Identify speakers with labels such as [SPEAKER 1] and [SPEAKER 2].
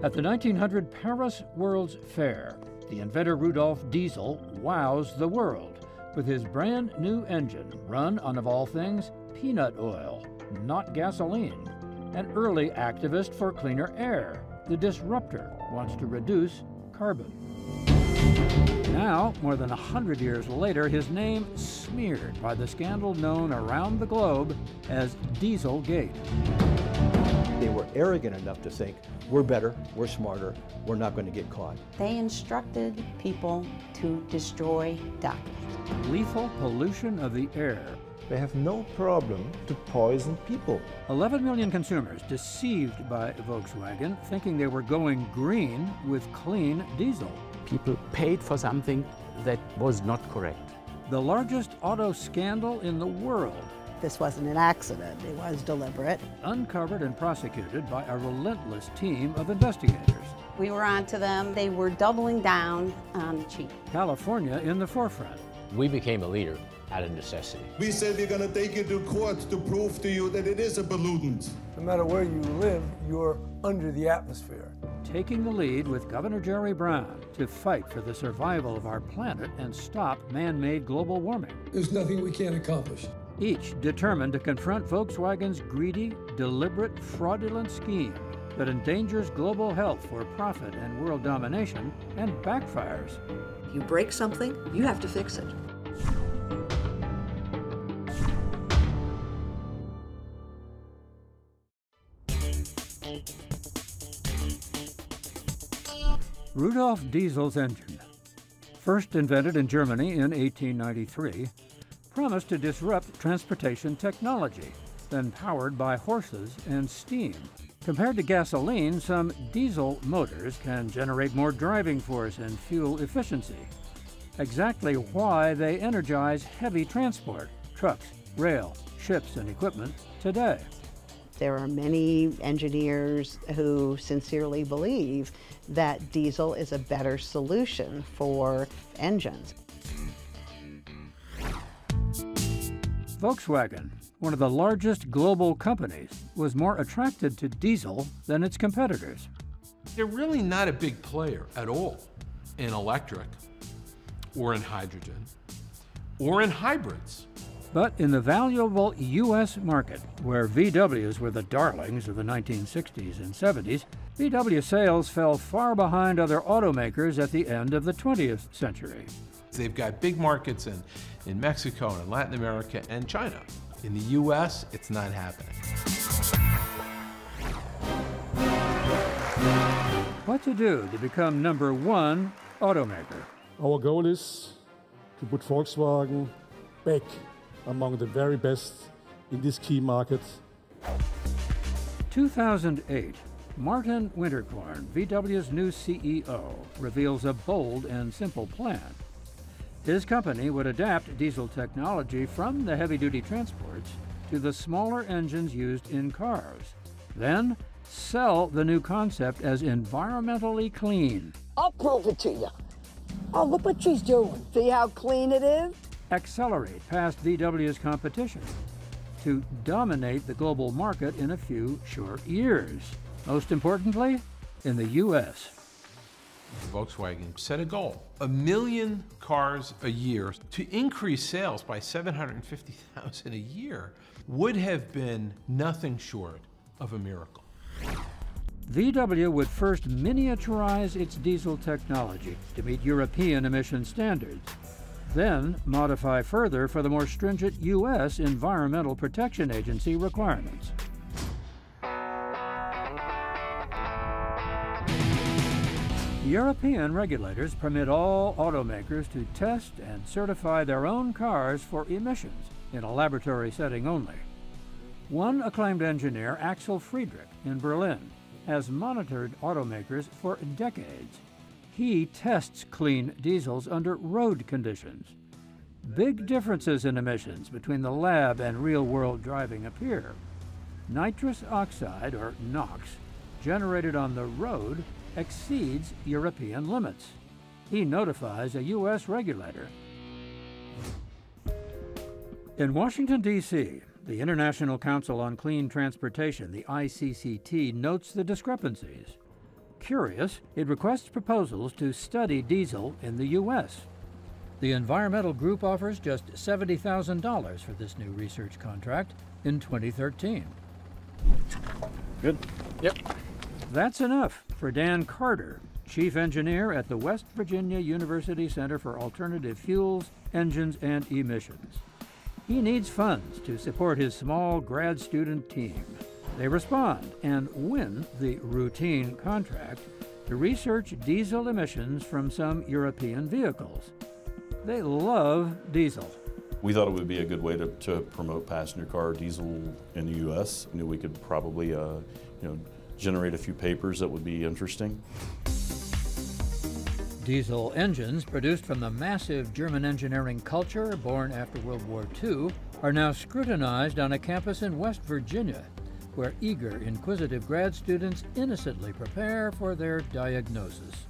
[SPEAKER 1] At the 1900 Paris World's Fair, the inventor Rudolf Diesel wows the world with his brand new engine run on, of all things, peanut oil, not gasoline. An early activist for cleaner air, the disruptor wants to reduce carbon. Now, more than 100 years later, his name smeared by the scandal known around the globe as Dieselgate.
[SPEAKER 2] They were arrogant enough to think, we're better, we're smarter, we're not going to get caught.
[SPEAKER 3] They instructed people to destroy documents.
[SPEAKER 1] Lethal pollution of the air.
[SPEAKER 4] They have no problem to poison people.
[SPEAKER 1] 11 million consumers deceived by Volkswagen, thinking they were going green with clean diesel.
[SPEAKER 5] People paid for something that was not correct.
[SPEAKER 1] The largest auto scandal in the world.
[SPEAKER 6] This wasn't an accident, it was deliberate.
[SPEAKER 1] Uncovered and prosecuted by a relentless team of investigators.
[SPEAKER 3] We were on to them. They were doubling down on the cheat.
[SPEAKER 1] California in the forefront.
[SPEAKER 7] We became a leader out of necessity.
[SPEAKER 8] We said we're going to take you to court to prove to you that it is a pollutant.
[SPEAKER 9] No matter where you live, you're under the atmosphere.
[SPEAKER 1] Taking the lead with Governor Jerry Brown to fight for the survival of our planet and stop man-made global warming.
[SPEAKER 10] There's nothing we can't accomplish.
[SPEAKER 1] Each determined to confront Volkswagen's greedy, deliberate, fraudulent scheme that endangers global health for profit and world domination and backfires.
[SPEAKER 11] You break something, you have to fix it.
[SPEAKER 1] Rudolf Diesel's engine, first invented in Germany in 1893, promised to disrupt transportation technology, then powered by horses and steam. Compared to gasoline, some diesel motors can generate more driving force and fuel efficiency. Exactly why they energize heavy transport, trucks, rail, ships, and equipment today.
[SPEAKER 6] There are many engineers who sincerely believe that diesel is a better solution for engines.
[SPEAKER 1] Volkswagen, one of the largest global companies, was more attracted to diesel than its competitors.
[SPEAKER 12] They're really not a big player at all in electric, or in hydrogen, or in hybrids.
[SPEAKER 1] But in the valuable U.S. market, where VWs were the darlings of the 1960s and 70s, VW sales fell far behind other automakers at the end of the 20th century.
[SPEAKER 12] They've got big markets in Mexico and Latin America and China. In the U.S., it's not happening.
[SPEAKER 1] What to do to become #1 automaker?
[SPEAKER 10] Our goal is to put Volkswagen back among the very best in this key market.
[SPEAKER 1] 2008, Martin Winterkorn, VW's new CEO, reveals a bold and simple plan. His company would adapt diesel technology from the heavy-duty transports to the smaller engines used in cars, then sell the new concept as environmentally clean.
[SPEAKER 13] I'll prove it to you. Oh, look what she's doing. See how clean it is?
[SPEAKER 1] Accelerate past VW's competition to dominate the global market in a few short years. Most importantly, in the U.S.
[SPEAKER 12] Volkswagen set a goal, 1 million cars a year. To increase sales by 750,000 a year would have been nothing short of a miracle.
[SPEAKER 1] VW would first miniaturize its diesel technology to meet European emission standards, then modify further for the more stringent U.S. Environmental Protection Agency requirements. European regulators permit all automakers to test and certify their own cars for emissions in a laboratory setting only. One acclaimed engineer, Axel Friedrich in Berlin, has monitored automakers for decades. He tests clean diesels under road conditions. Big differences in emissions between the lab and real-world driving appear. Nitrous oxide, or NOx, generated on the road exceeds European limits. He notifies a U.S. regulator. In Washington, D.C., the International Council on Clean Transportation, the ICCT, notes the discrepancies. curious, it requests proposals to study diesel in the U.S. The environmental group offers just $70,000 for this new research contract in 2013.
[SPEAKER 14] Good. Yep.
[SPEAKER 1] That's enough for Dan Carter, Chief Engineer at the West Virginia University Center for Alternative Fuels, Engines, and Emissions. He needs funds to support his small grad student team. They respond and win the routine contract to research diesel emissions from some European vehicles. They love diesel.
[SPEAKER 15] We thought it would be a good way to promote passenger car diesel in the U.S. We knew we could probably generate a few papers that would be interesting.
[SPEAKER 1] Diesel engines produced from the massive German engineering culture born after World War II are now scrutinized on a campus in West Virginia, where eager, inquisitive grad students innocently prepare for their diagnosis.